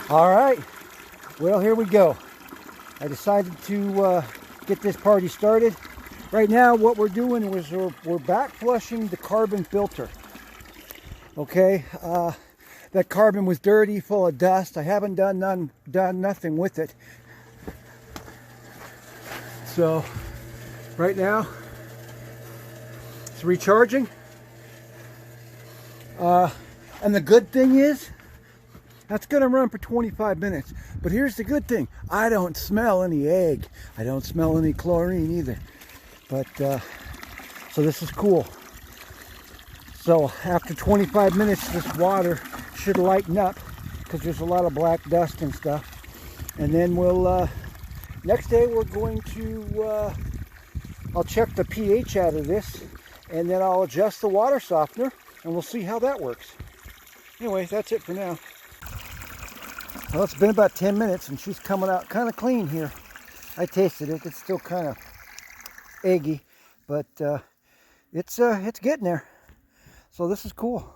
All right, well, here we go. I decided to get this party started. Right now what we're doing is we're back flushing the carbon filter. Okay, that carbon was dirty, full of dust. I haven't done nothing with it. So right now it's recharging. And the good thing is, that's going to run for 25 minutes. But here's the good thing. I don't smell any egg. I don't smell any chlorine either. But, so this is cool. So after 25 minutes, this water should lighten up because there's a lot of black dust and stuff. And then we'll, next day we're going to, I'll check the pH out of this. And then I'll adjust the water softener. And we'll see how that works. Anyway, that's it for now. Well, it's been about 10 minutes and she's coming out kind of clean here. I tasted it. It's still kind of eggy, but it's getting there. So this is cool.